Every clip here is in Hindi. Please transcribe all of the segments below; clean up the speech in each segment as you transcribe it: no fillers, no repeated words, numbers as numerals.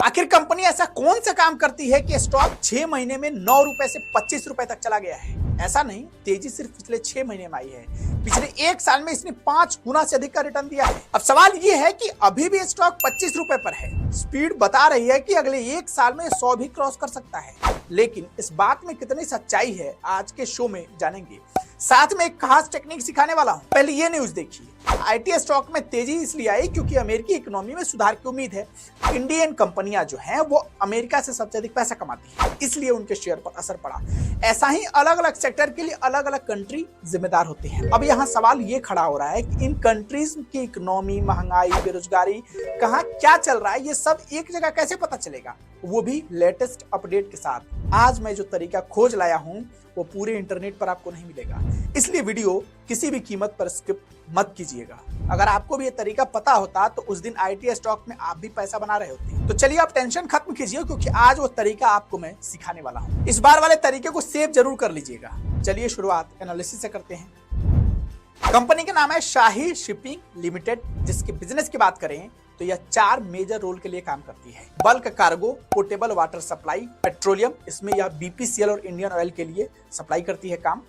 आखिर कंपनी ऐसा कौन सा काम करती है कि स्टॉक 6 महीने में 9 रुपए से 25 रुपए तक चला गया है? ऐसा नहीं, तेजी सिर्फ पिछले 6 महीने में आई है। पिछले 1 साल में इसने 5 गुना से अधिक का रिटर्न दिया है। अब सवाल यह है कि अभी भी स्टॉक 25 रुपए पर है। स्पीड बता रही है कि अगले 1 साल में 100 भी क्रॉस कर सकता है। लेकिन इस बात में कितनी सच्चाई है, आज के शो में जानेंगे। साथ में एक खास टेक्निक सिखाने वाला हूं। पहले ये न्यूज देखिए। आईटी स्टॉक में तेजी इसलिए आई क्योंकि अमेरिकी इकोनॉमी में सुधार की उम्मीद है। इंडियन कंपनियां जो हैं वो अमेरिका से सबसे अधिक पैसा कमाती हैं, इसलिए उनके शेयर पर असर पड़ा। ऐसा ही अलग अलग सेक्टर के लिए अलग अलग कंट्री जिम्मेदार होते हैं। अब यहाँ सवाल ये खड़ा हो रहा है कि इन कंट्रीज की इकोनॉमी, महंगाई, बेरोजगारी, कहाँ क्या चल रहा है, ये सब एक जगह कैसे पता चलेगा, वो भी लेटेस्ट अपडेट के साथ। आज मैं जो तरीका खोज लाया हूँ वो पूरे इंटरनेट पर आपको नहीं मिलेगा, इसलिए वीडियो किसी भी कीमत पर स्किप मत कीजिएगा। अगर आपको भी ये तरीका पता होता तो उस दिन आईटी स्टॉक में आप भी पैसा बना रहे होते। तो चलिए आप टेंशन खत्म कीजिए, क्योंकि आज वो तरीका आपको मैं सिखाने वाला हूँ। इस बार वाले तरीके को सेव जरूर कर लीजिएगा। चलिए शुरुआत एनालिसिस से करते हैं। कंपनी का नाम है शाही शिपिंग लिमिटेड, जिसके बिजनेस की बात करें तो यह 4 मेजर रोल के लिए काम करती है। Bulk cargo, portable water supply, petroleum, इसमें यह बीपीसीएल और इंडियन ऑयल के लिए सप्लाई करती है काम,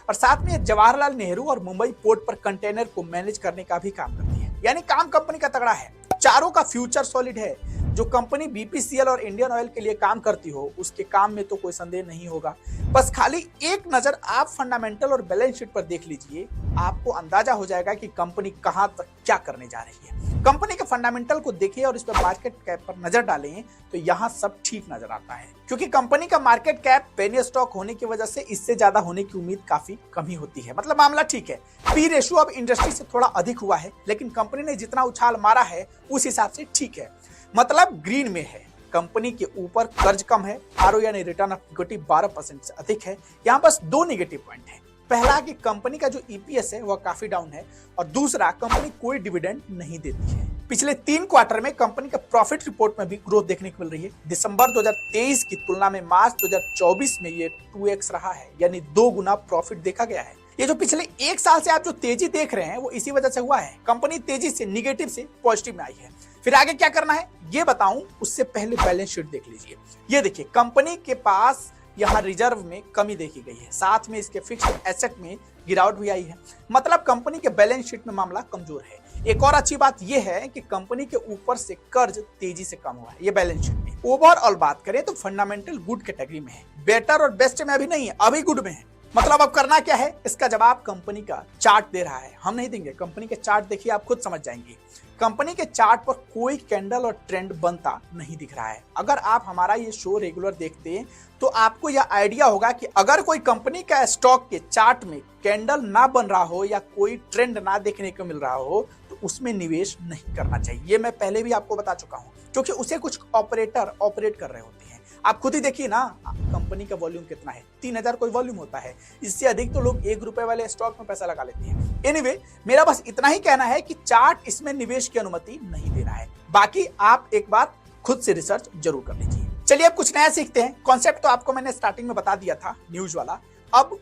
और साथ में जवाहरलाल नेहरू और मुंबई पोर्ट पर कंटेनर को मैनेज करने का भी काम करती है। यानी काम कंपनी का तगड़ा है, चारों का फ्यूचर सॉलिड है। जो कंपनी बीपीसीएल और इंडियन ऑयल के लिए काम करती हो उसके काम में तो कोई संदेह नहीं होगा। बस खाली एक नजर आप फंडामेंटल और बैलेंस शीट पर देख लीजिए, आपको अंदाजा हो जाएगा कि कंपनी कहां तक क्या करने जा रही है। कंपनी के फंडामेंटल को देखिए और इस पर मार्केट कैप पर नजर डालें तो यहाँ सब ठीक नजर आता है, क्योंकि कंपनी का मार्केट कैप पेनी स्टॉक होने की वजह से इससे ज्यादा होने की उम्मीद काफी कम ही होती है। मतलब मामला ठीक है। पी रेशियो अब इंडस्ट्री से थोड़ा अधिक हुआ है, लेकिन कंपनी ने जितना उछाल मारा है उस हिसाब से ठीक है, मतलब ग्रीन में है। कंपनी के ऊपर कर्ज कम है, आरओ यानी रिटर्न ऑफ इक्विटी 12% से अधिक है। यहाँ बस 2 नेगेटिव पॉइंट है। पहला कि कंपनी का जो ईपीएस है वह काफी डाउन है, और दूसरा कंपनी कोई डिविडेंड नहीं देती है। पिछले 3 क्वार्टर में कंपनी का प्रॉफिट रिपोर्ट में भी ग्रोथ देखने को मिल रही है। दिसंबर 2023 की तुलना में मार्च 2024 में ये 2x रहा है, यानी 2 गुना प्रॉफिट देखा गया है। ये जो पिछले 1 साल से आप जो तेजी देख रहे हैं वो इसी वजह से हुआ है। कंपनी तेजी से निगेटिव से पॉजिटिव में आई है। फिर आगे क्या करना है ये बताऊं, उससे पहले बैलेंस शीट देख लीजिए। ये देखिए, कंपनी के पास यहाँ रिजर्व में कमी देखी गई है, साथ में इसके फिक्स्ड एसेट में गिरावट भी आई है। मतलब कंपनी के बैलेंस शीट में मामला कमजोर है। एक और अच्छी बात यह है कि कंपनी के ऊपर से कर्ज तेजी से कम हुआ है, ये बैलेंस शीट में। ओवरऑल बात करें तो फंडामेंटल गुड कैटेगरी में है, बेटर और बेस्ट में अभी नहीं है, अभी गुड में है। मतलब अब करना क्या है, इसका जवाब कंपनी का चार्ट दे रहा है, हम नहीं देंगे। कंपनी के चार्ट देखिए, आप खुद समझ जाएंगे। कंपनी के चार्ट पर कोई कैंडल और ट्रेंड बनता नहीं दिख रहा है। अगर आप हमारा ये शो रेगुलर देखते हैं तो आपको यह आइडिया होगा कि अगर कोई कंपनी का स्टॉक के चार्ट में कैंडल ना बन रहा हो या कोई ट्रेंड ना देखने को मिल रहा हो तो उसमें निवेश नहीं करना चाहिए। ये मैं पहले भी आपको बता चुका हूं, क्योंकि उसे कुछ ऑपरेटर ऑपरेट कर रहे होते हैं। आप खुद ही देखिए ना, कंपनी का वॉल्यूम कितना है, 3000 कोई वॉल्यूम होता है। इससे अधिक तो लोग 1 रुपए वाले स्टॉक में पैसा लगा लेते हैं। एनीवे, मेरा बस इतना ही कहना है कि चार्ट इसमें निवेश की अनुमति नहीं दे रहा है। बाकी आप एक बार खुद से रिसर्च जरूर कर लीजिए। चलिए अब कुछ नया सीखते हैं। कॉन्सेप्ट तो आपको मैंने स्टार्टिंग में बता दिया था, न्यूज वाला। अब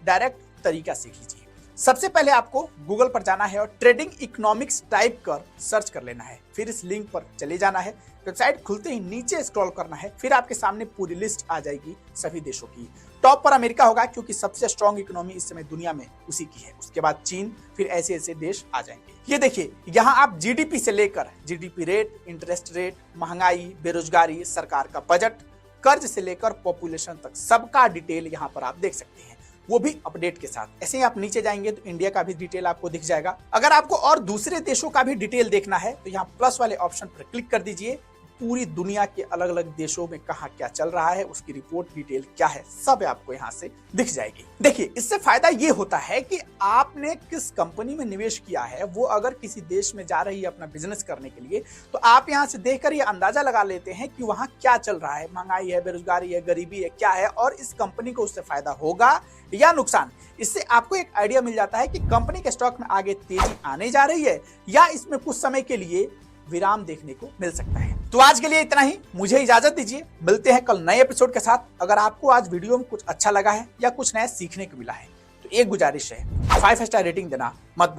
डायरेक्ट तरीका सीख लीजिए। सबसे पहले आपको गूगल पर जाना है और ट्रेडिंग इकोनॉमिक्स टाइप कर सर्च कर लेना है। फिर इस लिंक पर चले जाना है। वेबसाइट खुलते ही नीचे स्क्रॉल करना है, फिर आपके सामने पूरी लिस्ट आ जाएगी सभी देशों की। टॉप पर अमेरिका होगा, क्योंकि सबसे स्ट्रॉन्ग इकोनॉमी इस समय दुनिया में उसी की है। उसके बाद चीन, फिर ऐसे ऐसे देश आ जाएंगे। ये देखिए, यहाँ आप जीडीपी से लेकर जीडीपी रेट, इंटरेस्ट रेट, महंगाई, बेरोजगारी, सरकार का बजट, कर्ज से लेकर पॉपुलेशन तक सबका डिटेल यहाँ पर आप देख सकते हैं, वो भी अपडेट के साथ। ऐसे ही आप नीचे जाएंगे तो इंडिया का भी डिटेल आपको दिख जाएगा। अगर आपको और दूसरे देशों का भी डिटेल देखना है तो यहाँ प्लस वाले ऑप्शन पर क्लिक कर दीजिए। पूरी दुनिया के अलग अलग देशों में कहाँ क्या चल रहा है, उसकी रिपोर्ट डिटेल क्या है, सब आपको यहाँ से दिख जाएगी। देखिए, इससे फायदा ये होता है कि आपने किस कंपनी में निवेश किया है, वो अगर किसी देश में जा रही है अपना बिजनेस करने के लिए, तो आप यहाँ से देखकर ये अंदाजा लगा लेते हैं कि वहाँ क्या चल रहा है, महंगाई है, बेरोजगारी है, गरीबी है, क्या है, और इस कंपनी को उससे फायदा होगा या नुकसान। इससे आपको एक आइडिया मिल जाता है कि कंपनी के स्टॉक में आगे तेजी आने जा रही है या इसमें कुछ समय के लिए विराम देखने को मिल सकता है। तो आज के लिए इतना ही, मुझे इजाजत दीजिए। मिलते हैं कल नए एपिसोड के साथ। अगर आपको आज वीडियो में कुछ अच्छा लगा है या कुछ नया सीखने को मिला है तो एक गुजारिश है, 5 स्टार रेटिंग देना मत